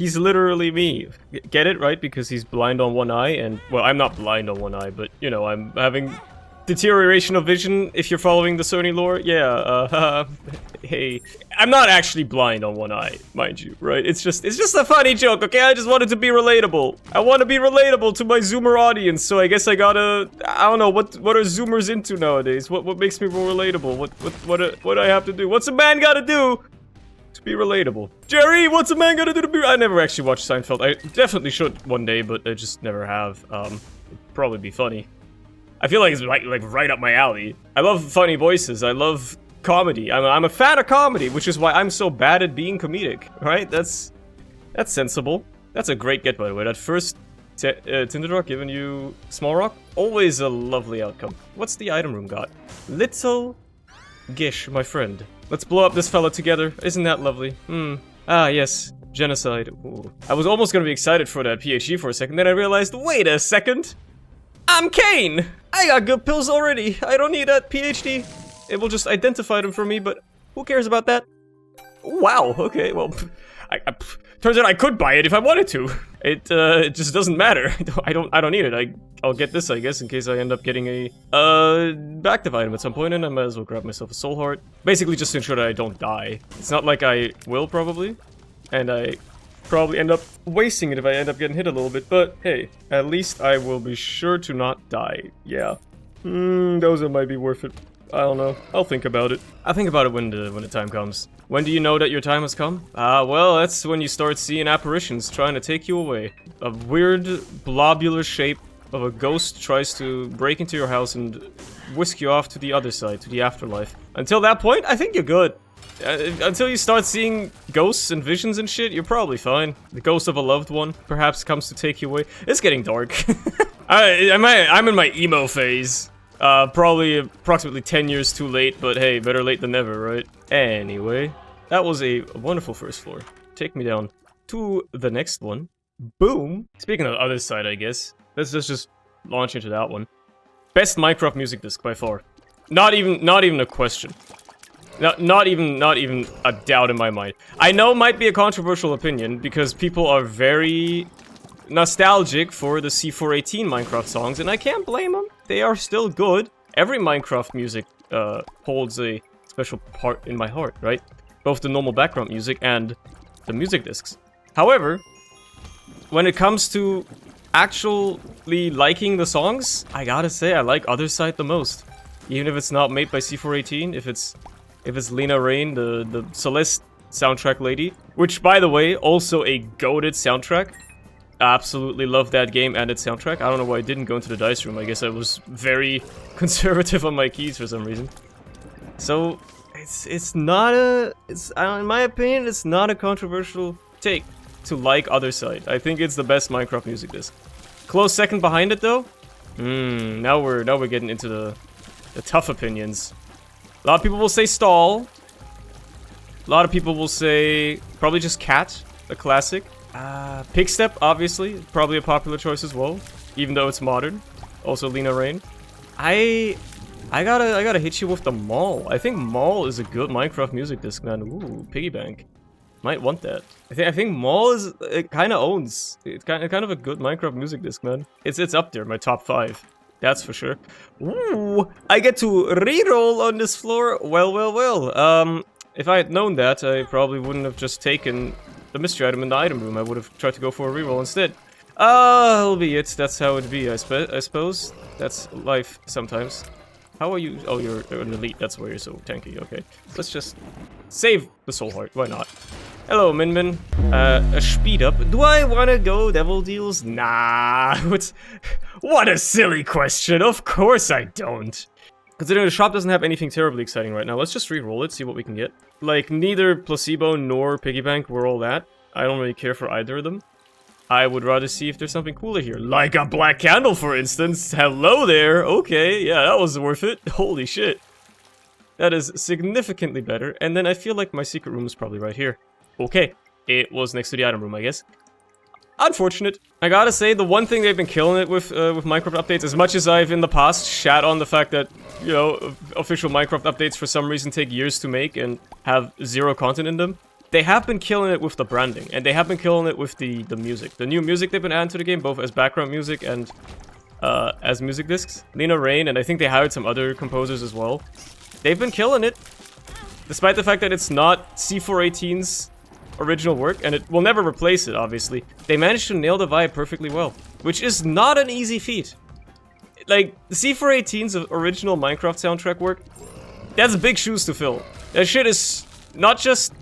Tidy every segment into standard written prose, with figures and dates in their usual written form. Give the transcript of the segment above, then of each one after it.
He's literally me. Get it, right? Because he's blind on one eye, and... Well, I'm not blind on one eye, but, you know, I'm having deterioration of vision, if you're following the Sony lore. Yeah, hey. I'm not actually blind on one eye, mind you, right? It's just a funny joke, okay? I just wanted to be relatable. I want to be relatable to my Zoomer audience, so I guess I gotta... I don't know, what are Zoomers into nowadays? What makes me more relatable? What do I have to do? What's a man gotta do to be relatable? Jerry, what's a man gotta do to be... I never actually watched Seinfeld. I definitely should one day, but I just never have. It'd probably be funny. I feel like it's like right up my alley. I love funny voices. I love comedy. I'm a fan of comedy, which is why I'm so bad at being comedic. Right? That's sensible. That's a great get, by the way. That first tinted rock giving you small rock, always a lovely outcome. What's the item room got? Little Gish, my friend. Let's blow up this fella together. Isn't that lovely? Ah, yes. Genocide. Ooh. I was almost gonna be excited for that PhD for a second, then I realized, wait a second! I'm Cain! I got good pills already. I don't need that PhD. It will just identify them for me, but who cares about that? Wow, okay, well, turns out I could buy it if I wanted to. It just doesn't matter. I don't need it. I'll get this, I guess, in case I end up getting a active item at some point, and I might as well grab myself a soul heart. Basically just to ensure that I don't die. It's not like I will, probably, and I probably end up wasting it if I end up getting hit a little bit, but hey, at least I will be sure to not die. Yeah. Those might be worth it. I don't know. I'll think about it. I'll think about it when the time comes. When do you know that your time has come? Well, that's when you start seeing apparitions trying to take you away. A weird, blobular shape of a ghost tries to break into your house and whisk you off to the other side, to the afterlife. Until that point, I think you're good. Until you start seeing ghosts and visions and shit, you're probably fine. The ghost of a loved one perhaps comes to take you away. It's getting dark. I'm in my emo phase. Probably approximately 10 years too late, but hey, better late than never, right? Anyway, that was a wonderful first floor. Take me down to the next one. Boom! Speaking of the other side, I guess, let's just launch into that one. Best Minecraft music disc by far. Not even a question. Not even a doubt in my mind. I know it might be a controversial opinion because people are very nostalgic for the C418 Minecraft songs, and I can't blame them. They are still good. Every Minecraft music holds a special part in my heart, right? Both the normal background music and the music discs. However, when it comes to actually liking the songs, I gotta say I like Other Side the most. Even if it's not made by C418, if it's Lena Raine, the Celeste soundtrack lady, which, by the way, also a goated soundtrack. Absolutely love that game and its soundtrack. I don't know why I didn't go into the dice room. I guess I was very conservative on my keys for some reason. So, it's not a... in my opinion, it's not a controversial take to like Other Side. I think it's the best Minecraft music disc. Close second behind it, though? Now we're getting into the tough opinions. A lot of people will say Stall. A lot of people will say probably just Cat, a classic. Pigstep, obviously, probably a popular choice as well, even though it's modern. Also Lena Raine. I gotta hit you with the Mall. I think Mall is a good Minecraft music disc, man. Ooh, piggy bank. Might want that. I think Mall is... It kind of owns. It's kind of a good Minecraft music disc, man. It's up there, my top 5. That's for sure. Ooh, I get to reroll on this floor. Well. If I had known that, I probably wouldn't have just taken the mystery item in the item room. I would have tried to go for a reroll instead. Albeit, that's how it'd be, I suppose. That's life sometimes. How are you? Oh, you're an elite. That's why you're so tanky. Okay. Let's just save the soul heart. Why not? Hello, Min Min. A speed up. Do I wanna go Devil Deals? Nah. What a silly question. Of course I don't. Considering the shop doesn't have anything terribly exciting right now, let's just re-roll it, see what we can get. Like, neither Placebo nor Piggy Bank were all that. I don't really care for either of them. I would rather see if there's something cooler here. Like a black candle, for instance. Hello there. Okay, yeah, that was worth it. Holy shit. That is significantly better. And then I feel like my secret room is probably right here. Okay, it was next to the item room, I guess. Unfortunate. I gotta say, the one thing they've been killing it with Minecraft updates, as much as I've in the past shat on the fact that, you know, official Minecraft updates for some reason take years to make and have zero content in them, they have been killing it with the branding, and they have been killing it with the music. The new music they've been adding to the game, both as background music and as music discs. Lena Rain, and I think they hired some other composers as well. They've been killing it, despite the fact that it's not C418's original work, and it will never replace it, obviously. They managed to nail the vibe perfectly well, which is not an easy feat. Like, the C418's original Minecraft soundtrack work, that's big shoes to fill. That shit is not just...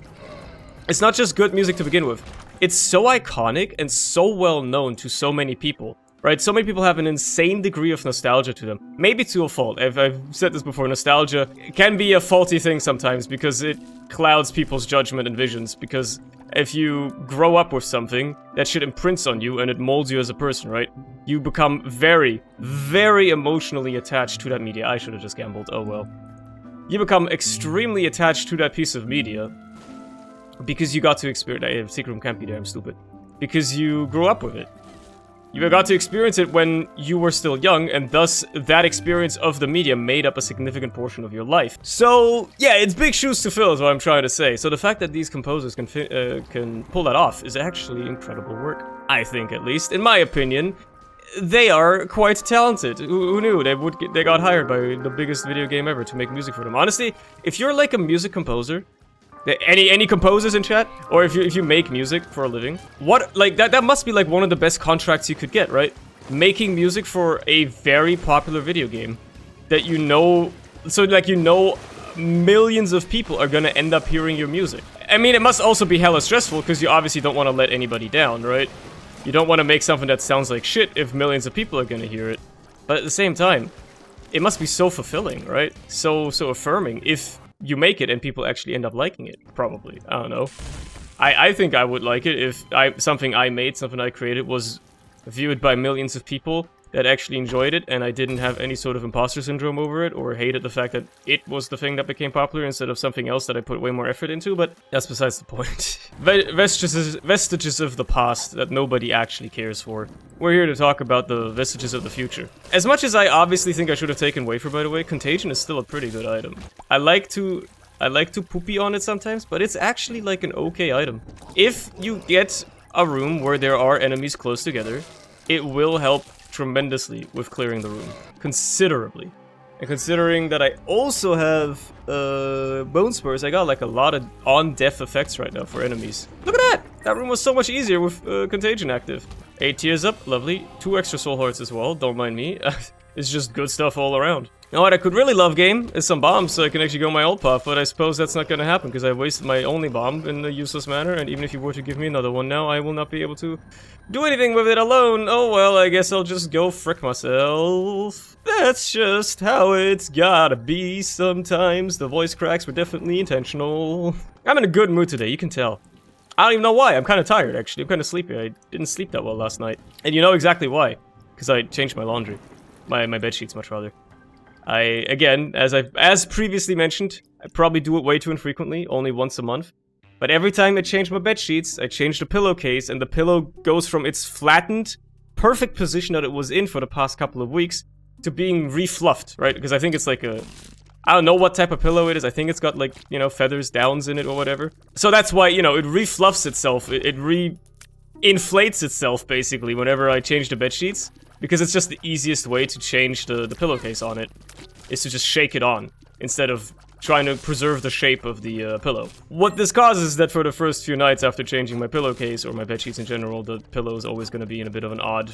It's not just good music to begin with. It's so iconic and so well known to so many people, right? So many people have an insane degree of nostalgia to them. Maybe to a fault. I've said this before, nostalgia can be a faulty thing sometimes because it clouds people's judgment and visions. Because if you grow up with something, that shit imprints on you and it molds you as a person, right? You become very, very emotionally attached to that media. I should have just gambled, oh well. You become extremely attached to that piece of media because you got to experience... Secret Room can't be there, I'm stupid. Because you grew up with it. You got to experience it when you were still young, and thus that experience of the media made up a significant portion of your life. So, yeah, it's big shoes to fill is what I'm trying to say. So the fact that these composers can pull that off is actually incredible work. I think, at least. In my opinion, they are quite talented. Who knew? They got hired by the biggest video game ever to make music for them. Honestly, if you're like a music composer... Any composers in chat? Or if you make music for a living? What, like, that must be like one of the best contracts you could get, right? Making music for a very popular video game that you know, so like you know millions of people are gonna end up hearing your music. I mean, it must also be hella stressful because you obviously don't want to let anybody down, right? You don't want to make something that sounds like shit if millions of people are gonna hear it. But at the same time, it must be so fulfilling, right? So affirming if you make it and people actually end up liking it, probably. I don't know. I think I would like it if something I made, something I created was viewed by millions of people that actually enjoyed it and I didn't have any sort of imposter syndrome over it or hated the fact that it was the thing that became popular instead of something else that I put way more effort into, but that's besides the point. Vestiges of the past that nobody actually cares for. We're here to talk about the vestiges of the future. As much as I obviously think I should have taken Wafer, by the way, Contagion is still a pretty good item. I like to poopy on it sometimes, but it's actually like an okay item. If you get a room where there are enemies close together, it will help tremendously with clearing the room. Considerably. And considering that I also have Bone Spurs, I got like a lot of on-death effects right now for enemies. Look at that! That room was so much easier with Contagion active. 8 tears up, lovely. 2 extra soul hearts as well, don't mind me. It's just good stuff all around. You know what I could really love, game, is some bombs so I can actually go my old path, but I suppose that's not gonna happen because I wasted my only bomb in a useless manner, and even if you were to give me another one now, I will not be able to do anything with it alone. Oh well, I guess I'll just go frick myself. That's just how it's gotta be sometimes. The voice cracks were definitely intentional. I'm in a good mood today, you can tell. I don't even know why, I'm kind of tired actually, I'm kind of sleepy. I didn't sleep that well last night. And you know exactly why. Because I changed my laundry. My bed sheets, much rather. Again, as previously mentioned, I probably do it way too infrequently, only once a month. But every time I change my bed sheets, I change the pillowcase, and the pillow goes from its flattened, perfect position that it was in for the past couple of weeks to being re-fluffed, right? Because I think it's like a... I don't know what type of pillow it is. I think it's got like, you know, feathers, downs in it or whatever. So that's why, you know, it re-fluffs itself. It re-inflates itself, basically, whenever I change the bed sheets. Because it's just the easiest way to change the pillowcase on it, is to just shake it on, instead of trying to preserve the shape of the pillow. What this causes is that for the first few nights after changing my pillowcase, or my bedsheets in general, the pillow is always going to be in a bit of an odd,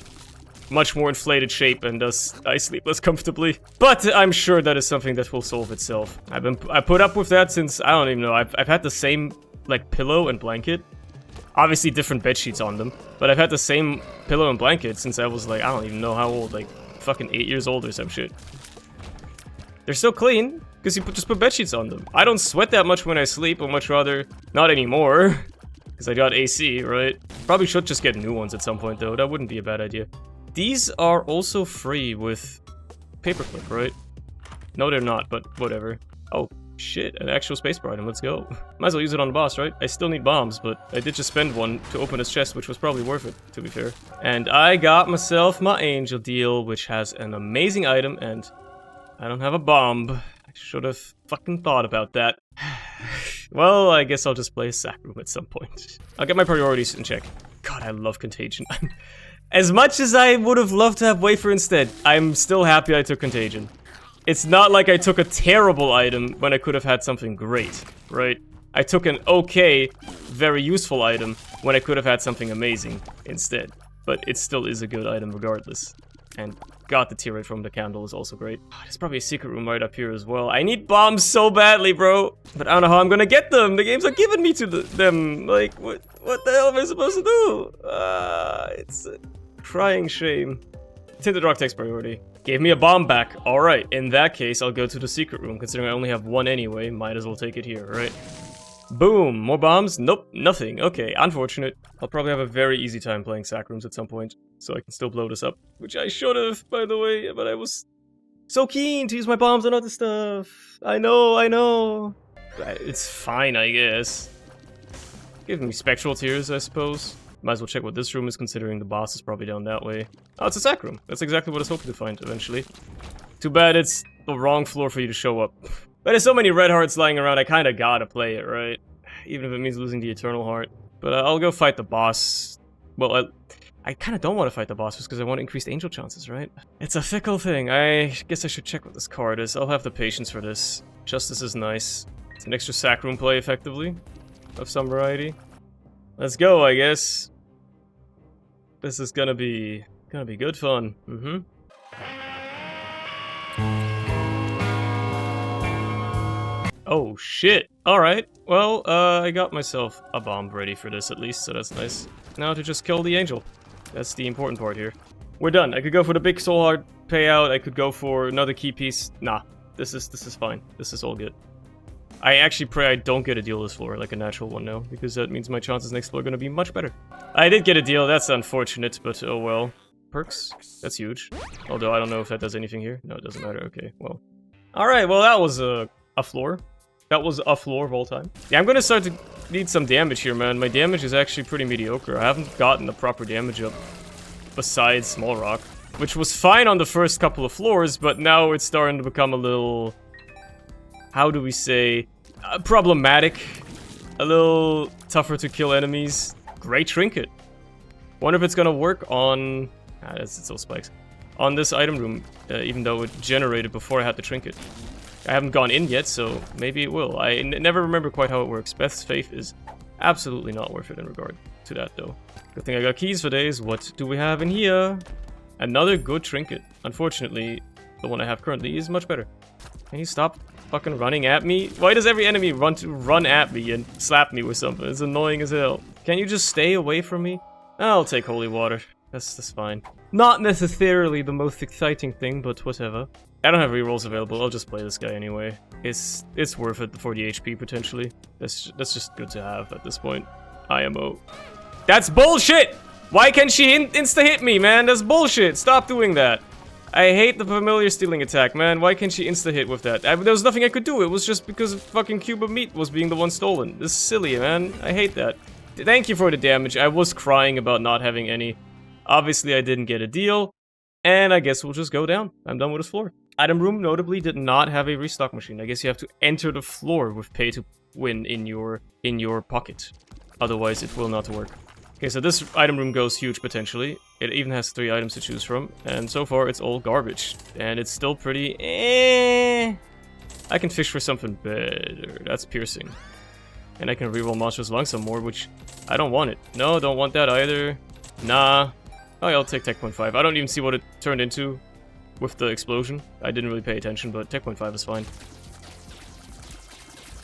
much more inflated shape, and thus I sleep less comfortably. But I'm sure that is something that will solve itself. I put up with that since, I don't even know, I've had the same, like, pillow and blanket. Obviously different bed sheets on them, but I've had the same pillow and blanket since I was like, I don't even know how old, like fucking 8 years old or some shit. They're still clean, because you just put bed sheets on them. I don't sweat that much when I sleep, I'd much rather not anymore, because I got AC, right? Probably should just get new ones at some point though, that wouldn't be a bad idea. These are also free with paperclip, right? No, they're not, but whatever. Oh. Shit, an actual spacebar item, let's go. Might as well use it on the boss, right? I still need bombs, but I did just spend one to open his chest, which was probably worth it, to be fair. And I got myself my angel deal, which has an amazing item, and I don't have a bomb. I should have fucking thought about that. Well, I guess I'll just play a sack room at some point. I'll get my priorities in check. God, I love Contagion. As much as I would have loved to have Wafer instead, I'm still happy I took Contagion. It's not like I took a terrible item when I could have had something great, right? I took an okay, very useful item when I could have had something amazing instead. But it still is a good item regardless. And God, the tear rate from the candle is also great. Oh, there's probably a secret room right up here as well. I need bombs so badly, bro. But I don't know how I'm gonna get them. The game's not giving me to them. Like, what the hell am I supposed to do? It's a crying shame. Tinted rock takes priority. Gave me a bomb back. Alright, in that case, I'll go to the secret room. Considering I only have one anyway, might as well take it here, right? Boom! More bombs? Nope, nothing. Okay, unfortunate. I'll probably have a very easy time playing sack rooms at some point, so I can still blow this up. Which I should have, by the way, but I was so keen to use my bombs on other stuff. I know. It's fine, I guess. Give me spectral tears, I suppose. Might as well check what this room is, considering the boss is probably down that way. Oh, it's a sack room. That's exactly what I was hoping to find, eventually. Too bad it's the wrong floor for you to show up. But there's so many red hearts lying around, I kinda gotta play it, right? Even if it means losing the eternal heart. But I'll go fight the boss. Well, I kinda don't want to fight the boss just because I want increased angel chances, right? It's a fickle thing. I guess I should check what this card is. I'll have the patience for this. Justice is nice. It's an extra sack room play, effectively. Of some variety. Let's go, I guess. This is gonna be good fun. Oh shit. Alright. Well, I got myself a bomb ready for this at least, so that's nice. Now to just kill the angel. That's the important part here. We're done. I could go for the big soul heart payout, I could go for another key piece. Nah. This is fine. This is all good. I actually pray I don't get a deal this floor, like a natural one now, because that means my chances next floor are gonna be much better. I did get a deal, that's unfortunate, but oh well. Perks? That's huge. Although I don't know if that does anything here. No, it doesn't matter. Okay, well. Alright, well that was a floor. That was a floor of all time. Yeah, I'm gonna start to need some damage here, man. My damage is actually pretty mediocre. I haven't gotten the proper damage up besides small rock, which was fine on the first couple of floors, but now it's starting to become a little, how do we say, problematic. A little tougher to kill enemies. Great trinket. Wonder if it's gonna work on, it's all spikes, on this item room, even though it generated before I had the trinket. I haven't gone in yet, so maybe it will. I never remember quite how it works. Beth's faith is absolutely not worth it in regard to that, though. Good thing I got keys for days. What do we have in here? Another good trinket. Unfortunately, the one I have currently is much better. Can you stop fucking running at me? Why does every enemy run at me and slap me with something? It's annoying as hell. Can you just stay away from me? I'll take holy water. That's fine. Not necessarily the most exciting thing, but whatever. I don't have rerolls available, I'll just play this guy anyway. It's worth it for the HP, potentially. That's just good to have at this point. IMO. That's bullshit! Why can't she insta-hit me, man? That's bullshit! Stop doing that! I hate the familiar stealing attack, man. Why can't she insta-hit with that? There was nothing I could do, it was just because fucking Cube of Meat was being the one stolen. This is silly, man. I hate that. Thank you for the damage. I was crying about not having any. Obviously, I didn't get a deal. And I guess we'll just go down. I'm done with this floor. Item room notably did not have a restock machine. I guess you have to enter the floor with pay to win in your pocket. Otherwise, it will not work. Okay, so this item room goes huge potentially. It even has 3 items to choose from. And so far, it's all garbage. And it's still pretty I can fish for something better. That's piercing. And I can reroll Monstrous Lung some more, which I don't want it. No, don't want that either. Nah. Oh yeah, I'll take Tech.5. I don't even see what it turned into with the explosion. I didn't really pay attention, but Tech.5 is fine.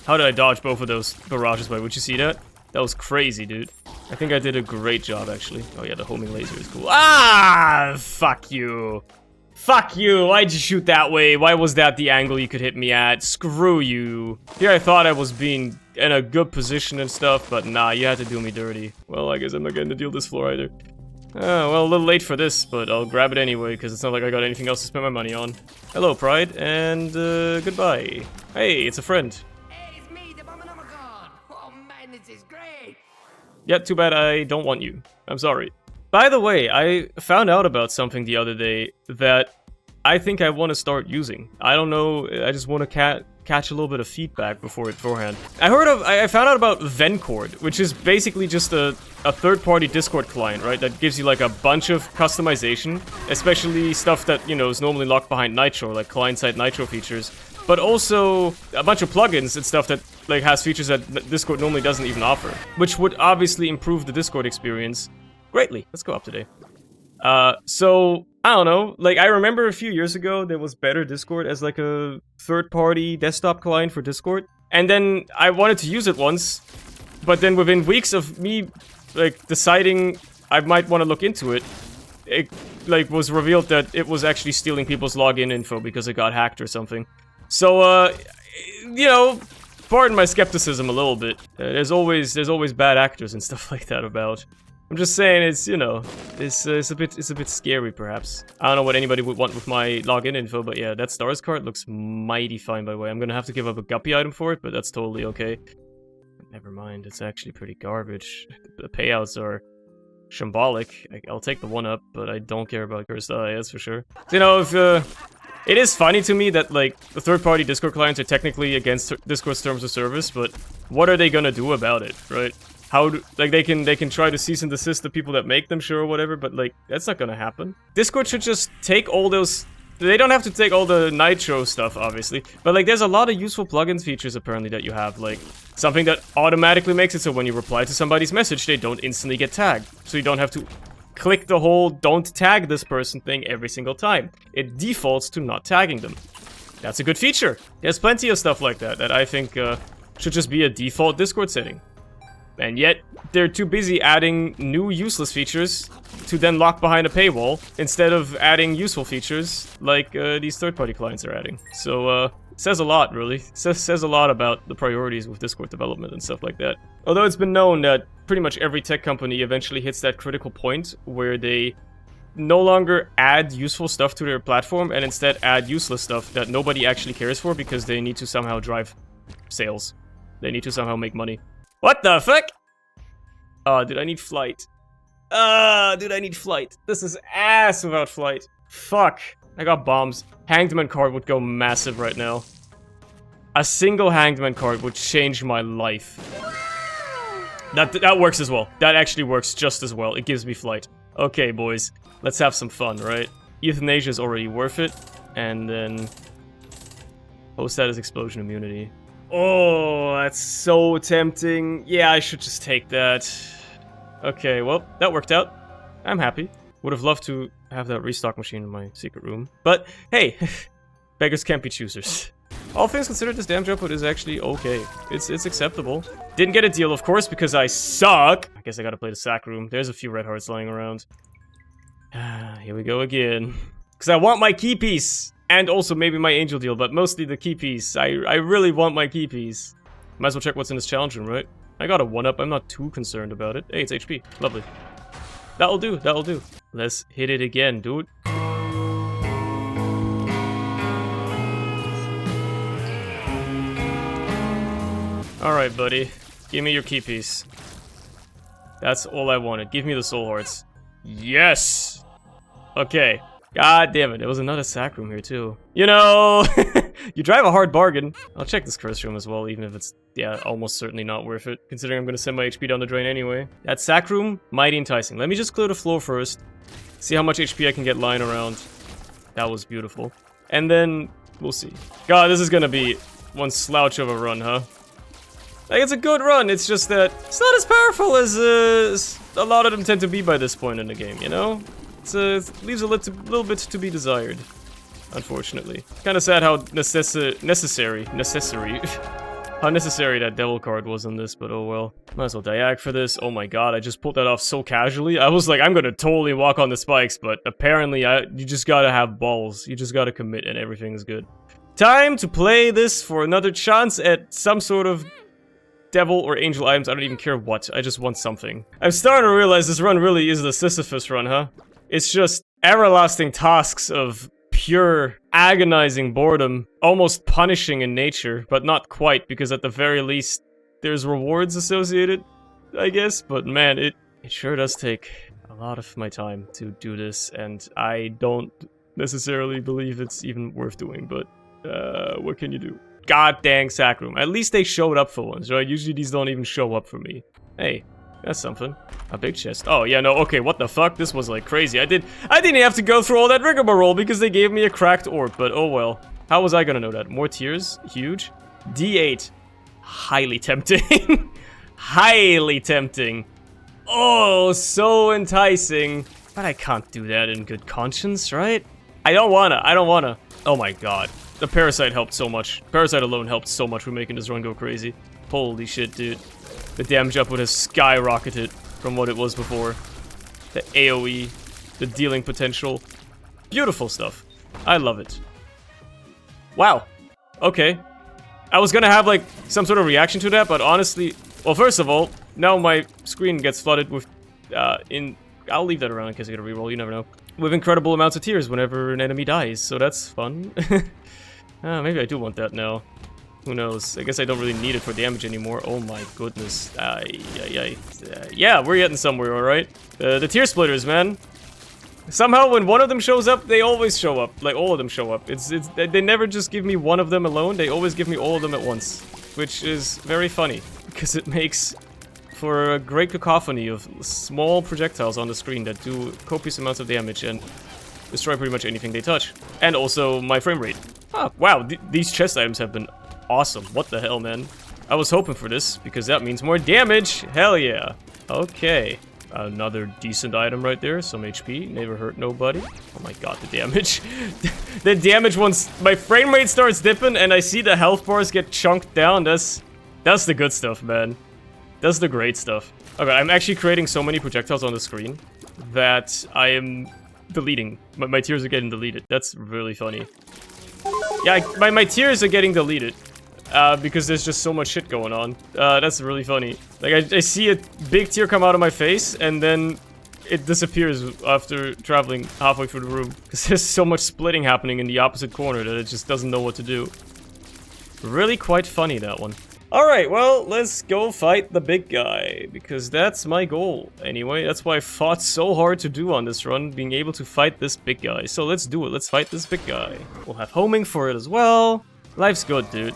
How did I dodge both of those barrages by? Would you see that? That was crazy, dude. I think I did a great job, actually. Oh yeah, the homing laser is cool. Ah! Fuck you. Fuck you! Why'd you shoot that way? Why was that the angle you could hit me at? Screw you. Here I thought I was being in a good position and stuff, but nah, you had to do me dirty. Well, I guess I'm not getting to deal this floor either. Well, a little late for this, but I'll grab it anyway, because it's not like I got anything else to spend my money on. Hello, Pride, and goodbye. Hey, it's a friend. Hey, it's me, the Bombenomicon. Oh man, this is great. Yeah, too bad I don't want you. I'm sorry. By the way, I found out about something the other day that I think I want to start using. I don't know, I just want to catch a little bit of feedback beforehand. I found out about Vencord, which is basically just a third-party Discord client, right? That gives you like a bunch of customization, especially stuff that, you know, is normally locked behind Nitro, like client-side Nitro features. But also a bunch of plugins and stuff that like has features that Discord normally doesn't even offer, which would obviously improve the Discord experience greatly. Let's go up today. So I don't know, like I remember a few years ago there was Better Discord as like a third-party desktop client for Discord, and then I wanted to use it once, but then within weeks of me like deciding I might want to look into it, it like was revealed that it was actually stealing people's login info because it got hacked or something. So you know, pardon my skepticism a little bit. There's always bad actors and stuff like that about. I'm just saying, it's, you know, it's a bit scary, perhaps. I don't know what anybody would want with my login info, but yeah, that stars card looks mighty fine, by the way. I'm gonna have to give up a Guppy item for it, but that's totally okay. Never mind, it's actually pretty garbage. The payouts are shambolic. I'll take the 1-up, but I don't care about Cursed Eye, that's for sure. So, you know, if, it is funny to me that, like, the third-party Discord clients are technically against Discord's terms of service, but what are they gonna do about it, right? Like, they can try to cease and desist the people that make them, sure, or whatever, but, like, that's not gonna happen. Discord should just take all those... They don't have to take all the Nitro stuff, obviously, but, like, there's a lot of useful plugins features, apparently, that you have, like, something that automatically makes it so when you reply to somebody's message, they don't instantly get tagged, so you don't have to click the whole don't tag this person thing every single time. It defaults to not tagging them. That's a good feature. There's plenty of stuff like that that I think should just be a default Discord setting. And yet, they're too busy adding new useless features to then lock behind a paywall, instead of adding useful features like these third-party clients are adding. So, says a lot, really. Says a lot about the priorities with Discord development and stuff like that. Although it's been known that pretty much every tech company eventually hits that critical point where they no longer add useful stuff to their platform and instead add useless stuff that nobody actually cares for because they need to somehow drive sales. They need to somehow make money. What the fuck? Dude, I need flight. Dude, I need flight. This is ass without flight. Fuck. I got bombs. Hanged Man card would go massive right now. A single Hanged Man card would change my life. That works as well. That actually works just as well. It gives me flight. Okay, boys. Let's have some fun, right? Euthanasia is already worth it. And then... post-status explosion immunity. Oh, that's so tempting. Yeah, I should just take that. Okay, well, that worked out. I'm happy. Would have loved to have that restock machine in my secret room. But, hey, beggars can't be choosers. All things considered, this damage output is actually okay. It's acceptable. Didn't get a deal, of course, because I suck. I guess I gotta play the sack room. There's a few red hearts lying around. Here we go again. Because I want my key piece. And also maybe my angel deal, but mostly the key piece. I really want my key piece. Might as well check what's in this challenge room, right? I got a 1-up, I'm not too concerned about it. Hey, it's HP. Lovely. That'll do, that'll do. Let's hit it again, dude. Alright, buddy. Give me your key piece. That's all I wanted. Give me the soul hearts. Yes! Okay. God damn it, there was another sack room here too. You know, you drive a hard bargain. I'll check this curse room as well, even if it's, yeah, almost certainly not worth it, considering I'm gonna send my HP down the drain anyway. That sack room, mighty enticing. Let me just clear the floor first, see how much HP I can get lying around. That was beautiful. And then, we'll see. God, this is gonna be one slouch of a run, huh? Like, it's a good run, it's just that it's not as powerful as a lot of them tend to be by this point in the game, you know? It leaves a little bit to be desired, unfortunately. Kind of sad how necessary how necessary that devil card was on this, but oh well. Might as well diag for this. Oh my god, I just pulled that off so casually. I was like, I'm gonna totally walk on the spikes, but apparently you just gotta have balls. You just gotta commit and everything's good. Time to play this for another chance at some sort of devil or angel items. I don't even care what. I just want something. I'm starting to realize this run really is the Sisyphus run, huh? It's just everlasting tasks of pure, agonizing boredom, almost punishing in nature, but not quite, because at the very least, there's rewards associated, I guess, but man, it sure does take a lot of my time to do this, and I don't necessarily believe it's even worth doing, but what can you do? God dang sack room. At least they showed up for once, right? Usually these don't even show up for me. Hey, that's something. A big chest. Oh, yeah, no, okay, what the fuck? This was, like, crazy. I didn't have to go through all that rigmarole because they gave me a cracked orb, but oh well. How was I gonna know that? More tears? Huge. D8. Highly tempting. Highly tempting. Oh, so enticing. But I can't do that in good conscience, right? I don't wanna. Oh my god. The Parasite helped so much. Parasite alone helped so much with making this run go crazy. Holy shit, dude. The damage output has skyrocketed from what it was before. The AoE, the dealing potential. Beautiful stuff. I love it. Wow. Okay. I was gonna have, like, some sort of reaction to that, but honestly... Well, first of all, now my screen gets flooded with, I'll leave that around in case I get a reroll, you never know. With incredible amounts of tears whenever an enemy dies, so that's fun. Maybe I do want that now. Who knows? I guess I don't really need it for damage anymore. Oh my goodness. Yeah, we're getting somewhere, alright? The tear splitters, man. Somehow when one of them shows up, they always show up. Like, all of them show up. They never just give me one of them alone, they always give me all of them at once. Which is very funny, because it makes for a great cacophony of small projectiles on the screen that do copious amounts of damage and destroy pretty much anything they touch. And also my frame rate. Ah, wow, these chest items have been awesome. What the hell, man? I was hoping for this, because that means more damage. Hell yeah. Okay. Another decent item right there. Some HP. Never hurt nobody. Oh my god, the damage. The damage once my frame rate starts dipping and I see the health bars get chunked down. That's the good stuff, man. That's the great stuff. Okay, I'm actually creating so many projectiles on the screen that I am deleting. My tears are getting deleted. That's really funny. Yeah, my tears are getting deleted. Because there's just so much shit going on. That's really funny. Like, I see a big tear come out of my face, and then it disappears after traveling halfway through the room. Because there's so much splitting happening in the opposite corner that it just doesn't know what to do. Really quite funny, that one. Alright, well, let's go fight the big guy. Because that's my goal, anyway. That's why I fought so hard to do on this run, being able to fight this big guy. So let's do it. Let's fight this big guy. We'll have homing for it as well. Life's good, dude.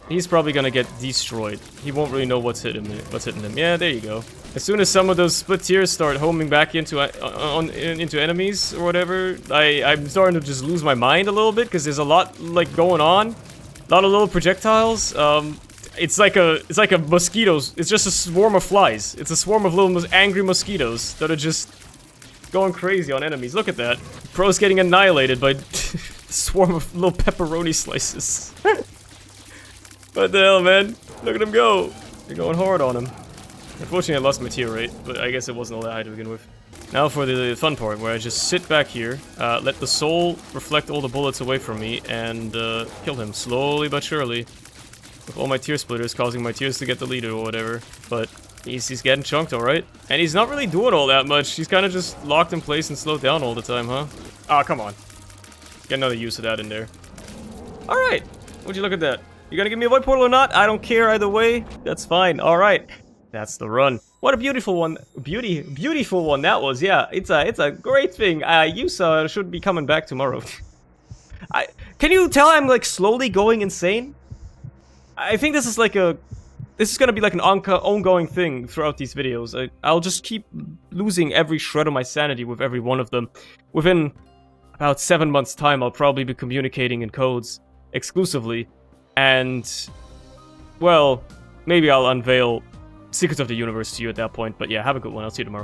He's probably gonna get destroyed. He won't really know what's hitting him. Yeah, there you go. As soon as some of those split tears start homing back into enemies or whatever, I'm starting to just lose my mind a little bit because there's a lot like going on, a lot of little projectiles. It's like a mosquitoes. It's just a swarm of flies. It's a swarm of little angry mosquitoes that are just going crazy on enemies. Look at that. Pro's getting annihilated by a swarm of little pepperoni slices. What the hell, man? Look at him go. They're going hard on him. Unfortunately, I lost my tear rate, but I guess it wasn't all that high to begin with. Now for the fun part, where I just sit back here, let the soul reflect all the bullets away from me, and kill him slowly but surely. With all my tear splitters causing my tears to get deleted or whatever. But he's getting chunked, alright. And he's not really doing all that much. He's kind of just locked in place and slowed down all the time, huh? Ah, come on. Get another use of that in there. Alright. Would you look at that? You gonna give me a void portal or not? I don't care either way. That's fine. Alright. That's the run. What a beautiful one. Beautiful one that was. Yeah, it's a great thing. Yusa should be coming back tomorrow. Can you tell I'm like slowly going insane? I think this is like this is gonna be like an ongoing thing throughout these videos. I'll just keep losing every shred of my sanity with every one of them. Within about 7 months' time, I'll probably be communicating in codes exclusively. And, well, maybe I'll unveil Secrets of the Universe to you at that point. But yeah, have a good one. I'll see you tomorrow.